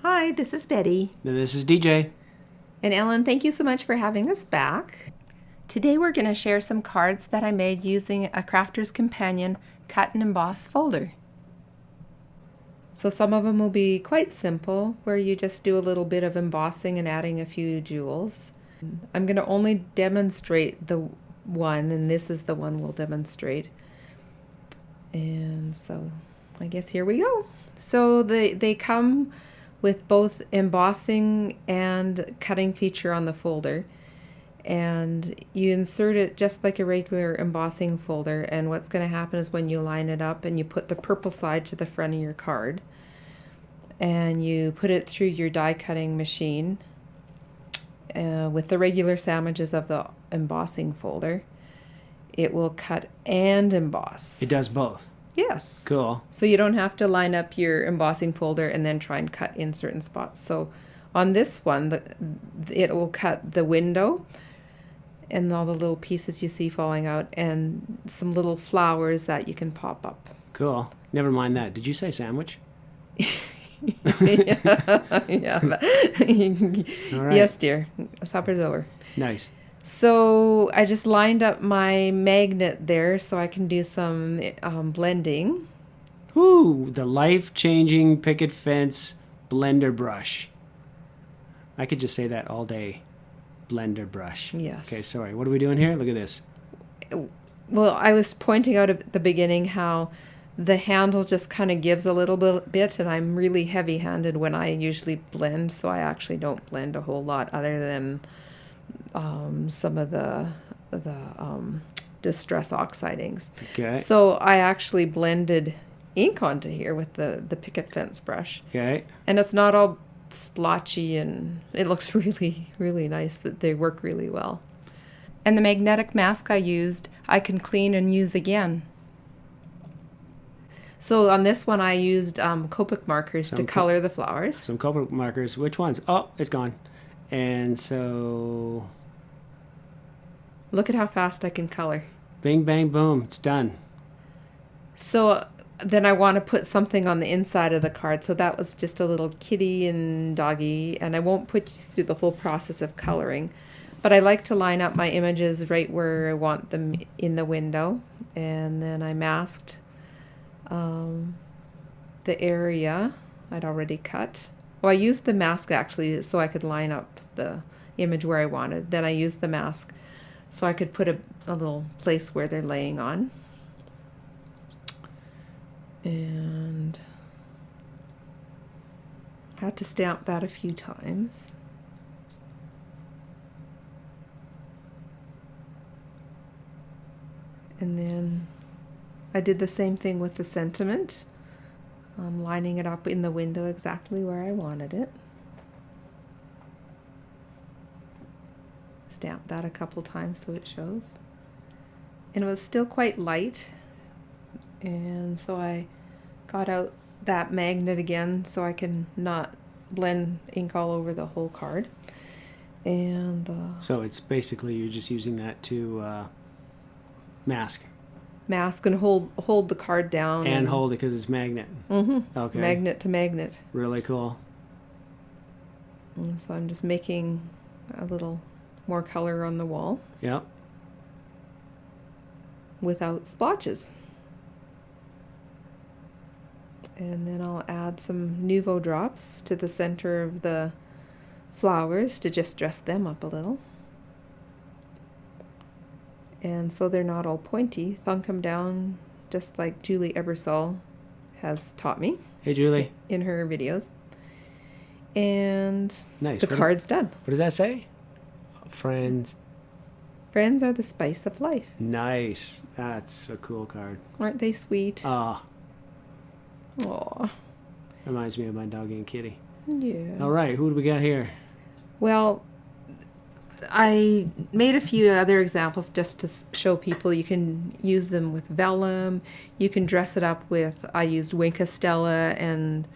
Hi, this is Betty. And this is DJ. And Ellen, thank you so much for having us back. Today we're going to share some cards that I made using a Crafter's Companion cut and emboss folder. So some of them will be quite simple, where you just do a little bit of embossing and adding a few jewels. I'm going to only demonstrate the one, and this is the one we'll demonstrate. And so I guess here we go. So they come with both embossing and cutting feature on the folder, and you insert it just like a regular embossing folder. And what's going to happen is when you line it up and you put the purple side to the front of your card and you put it through your die cutting machine with the regular sandwiches of the embossing folder, it will cut and emboss. It does both. Yes. Cool. So you don't have to line up your embossing folder and then try and cut in certain spots. So on this one, it will cut the window and all the little pieces you see falling out and some little flowers that you can pop up. Cool. Never mind that. Did you say sandwich? Yeah. All right. Yes, dear. Supper's over. Nice. So I just lined up my magnet there so I can do some blending. Ooh, the life-changing Picket Fence blender brush. I could just say that all day. Blender brush. Yes. Okay, sorry. What are we doing here? Look at this. Well, I was pointing out at the beginning how the handle just kind of gives a little bit, and I'm really heavy-handed when I usually blend, so I actually don't blend a whole lot other than some of the distress oxidings. Okay. So I actually blended ink onto here with the Picket Fence brush. Okay. And it's not all splotchy, and it looks really, really nice. That they work really well. And the magnetic mask I used, I can clean and use again. So on this one I used Copic markers to color the flowers. Some Copic markers. Which ones? Oh, it's gone. And so... Look at how fast I can color. Bing, bang, boom. It's done. So then I want to put something on the inside of the card. So that was just a little kitty and doggy. And I won't put you through the whole process of coloring. But I like to line up my images right where I want them in the window. And then I masked the area I'd already cut. Well, I used the mask actually so I could line up the image where I wanted. Then I used the mask so I could put a little place where they're laying on. And I had to stamp that a few times. And then I did the same thing with the sentiment. Lining it up in the window exactly where I wanted it. Stamp that a couple times so it shows. And it was still quite light, and so I got out that magnet again so I can not blend ink all over the whole card. And So it's basically you're just using that to mask. Mask and hold the card down. And hold it because it's magnet. Mm-hmm. Okay. Magnet to magnet. Really cool. And so I'm just making a little more color on the wall Yep. without splotches. And then I'll add some Nouveau drops to the center of the flowers to just dress them up a little. And so they're not all pointy. Thunk them down just like Julie Ebersol has taught me. Hey, Julie. In her videos. And Nice. the card's done. What does that say? Friends. Friends are the spice of life. Nice. That's a cool card. Aren't they sweet? Ah. Aw. Reminds me of my doggy and kitty. Yeah. All right. Who do we got here? Well, I made a few other examples just to show people you can use them with vellum. You can dress it up with, I used Wink Stella and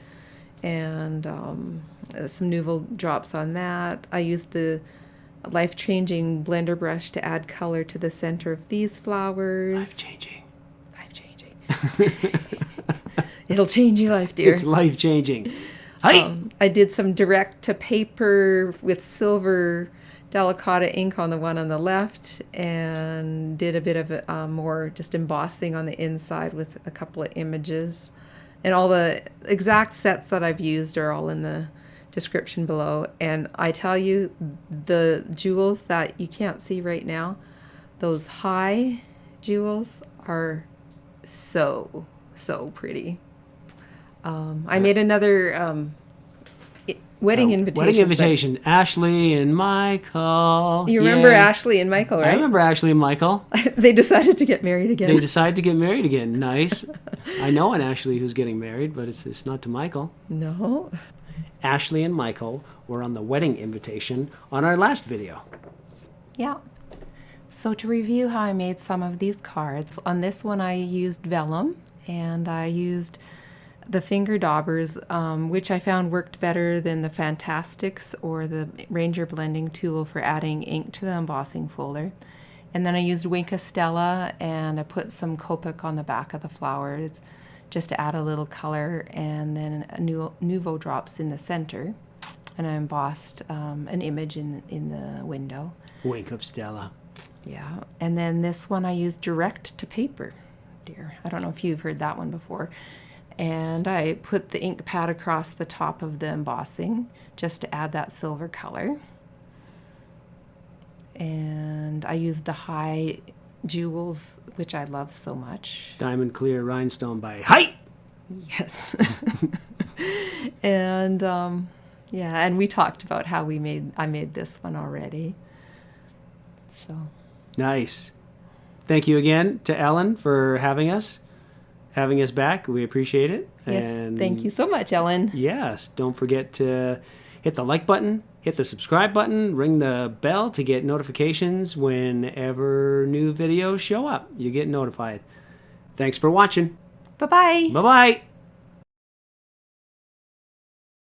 some Nouveau drops on that. I used the life-changing blender brush to add color to the center of these flowers. Life-changing. Life-changing. It'll change your life, dear. It's life-changing. Hi. I did some direct to paper with silver Delicata ink on the one on the left, and did a bit of more just embossing on the inside with a couple of images. And all the exact sets that I've used are all in the description below. And I tell you, the jewels that you can't see right now, those high jewels are so pretty. I made another wedding invitation. Wedding invitation. Ashley and Michael. You remember Yay. Ashley and Michael, right? I remember Ashley and Michael. They decided to get married again. They decided to get married again. Nice. I know an Ashley who's getting married, but it's not to Michael. No. Ashley and Michael were on the wedding invitation on our last video. Yeah. So to review how I made some of these cards, on this one I used vellum, and I used the finger daubers, which I found worked better than the Fantastics or the Ranger blending tool for adding ink to the embossing folder. And then I used Wink Stella, and I put some Copic on the back of the flowers just to add a little color, and then a Nouveau drops in the center. And I embossed an image in the window. Wink of Stella. Yeah, and then this one I used direct to paper. Dear, I don't know if you've heard that one before. And I put the ink pad across the top of the embossing just to add that silver color. And I used the high jewels, which I love so much. Diamond Clear Rhinestone by Height. Yes. And yeah, and we talked about how I made this one already. So Nice. Thank you again to Ellen for having us back. We appreciate it. yes, And thank you so much, Ellen. yes, don't forget to hit the like button, hit the subscribe button, ring the bell to get notifications whenever new videos show up. You get notified. Thanks for watching. Bye-bye. Bye-bye.